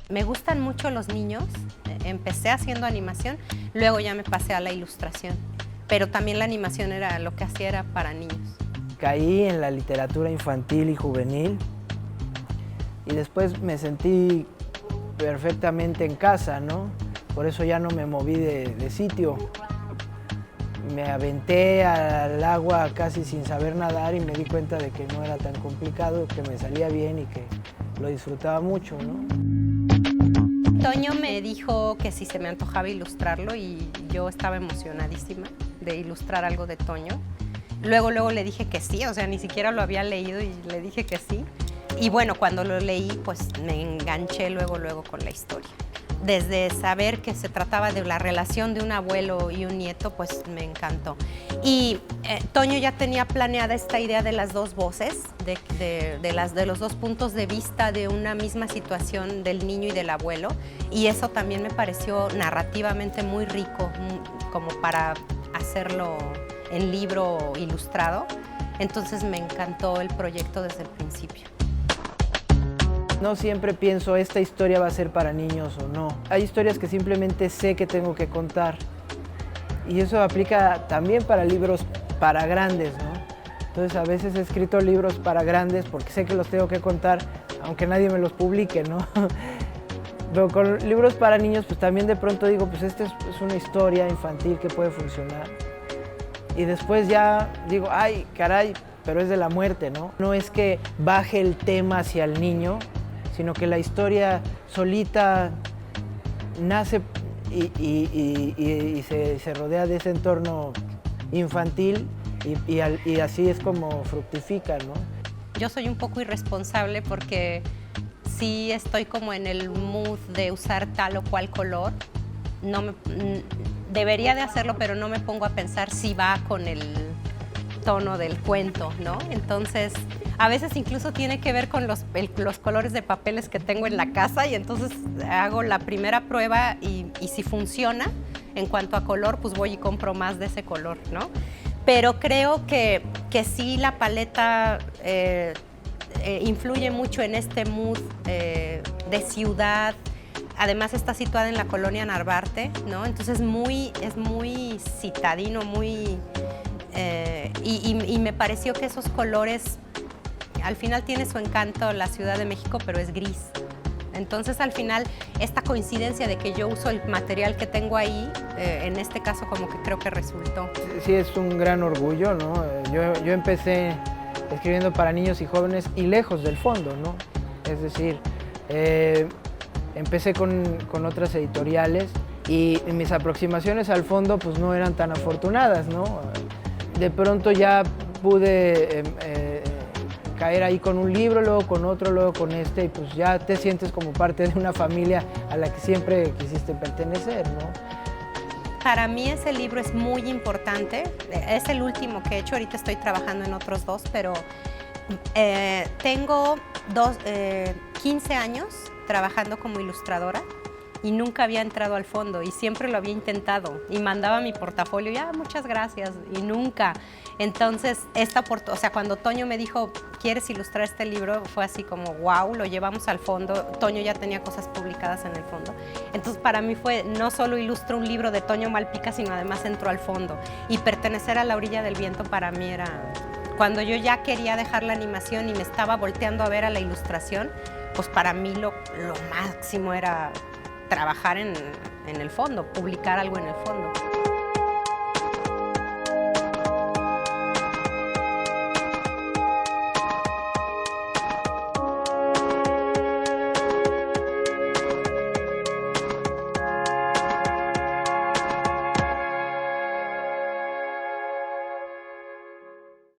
Me gustan mucho los niños, empecé haciendo animación, luego ya me pasé a la ilustración, pero también la animación era lo que hacía era para niños. Caí en la literatura infantil y juvenil y después me sentí perfectamente en casa, ¿no? Por eso ya no me moví de sitio. Me aventé al agua casi sin saber nadar y me di cuenta de que no era tan complicado, que me salía bien y que lo disfrutaba mucho, ¿no? Toño me dijo que si se me antojaba ilustrarlo y yo estaba emocionadísima de ilustrar algo de Toño. Luego le dije que sí, o sea, ni siquiera lo había leído y le dije que sí. Y bueno, cuando lo leí, pues me enganché luego con la historia. Desde saber que se trataba de la relación de un abuelo y un nieto, pues me encantó. Y Toño ya tenía planeada esta idea de las dos voces, de los dos puntos de vista de una misma situación del niño y del abuelo. Y eso también me pareció narrativamente muy rico, como para hacerlo en libro ilustrado. Entonces me encantó el proyecto desde el principio. No siempre pienso, esta historia va a ser para niños o no. Hay historias que simplemente sé que tengo que contar. Y eso aplica también para libros para grandes, ¿no? Entonces a veces he escrito libros para grandes porque sé que los tengo que contar, aunque nadie me los publique, ¿no? Pero con libros para niños, pues también de pronto digo, pues esta es una historia infantil que puede funcionar. Y después ya digo, ay, caray, pero es de la muerte, ¿no? No es que baje el tema hacia el niño, sino que la historia solita nace y se rodea de ese entorno infantil y así es como fructifica, ¿no? Yo soy un poco irresponsable porque sí estoy como en el mood de usar tal o cual color. Debería de hacerlo, pero no me pongo a pensar si va con el tono del cuento, ¿no? Entonces, a veces incluso tiene que ver con los colores de papeles que tengo en la casa y entonces hago la primera prueba y si funciona en cuanto a color, pues voy y compro más de ese color, ¿no? Pero creo que sí la paleta influye mucho en este mood de ciudad. Además está situada en la colonia Narvarte, ¿no? Entonces es muy citadino, muy... y me pareció que esos colores, al final tiene su encanto la Ciudad de México, pero es gris. Entonces al final esta coincidencia de que yo uso el material que tengo ahí, en este caso como que creo que resultó. Sí, es un gran orgullo, ¿no? Yo empecé escribiendo para niños y jóvenes y lejos del fondo, ¿no? Es decir, empecé con otras editoriales y mis aproximaciones al fondo pues no eran tan afortunadas, ¿no? De pronto ya pude caer ahí con un libro, luego con otro, luego con este, y pues ya te sientes como parte de una familia a la que siempre quisiste pertenecer, ¿no? Para mí ese libro es muy importante, es el último que he hecho, ahorita estoy trabajando en otros dos, pero tengo 15 años trabajando como ilustradora y nunca había entrado al fondo y siempre lo había intentado y mandaba mi portafolio y muchas gracias y nunca. Entonces, o sea, cuando Toño me dijo, ¿quieres ilustrar este libro? Fue así como, wow, lo llevamos al fondo. Toño ya tenía cosas publicadas en el fondo. Entonces, para mí fue, no solo ilustro un libro de Toño Malpica, sino además entró al fondo. Y pertenecer a La Orilla del Viento para mí era... Cuando yo ya quería dejar la animación y me estaba volteando a ver a la ilustración, pues para mí lo máximo era trabajar en el fondo, publicar algo en el fondo.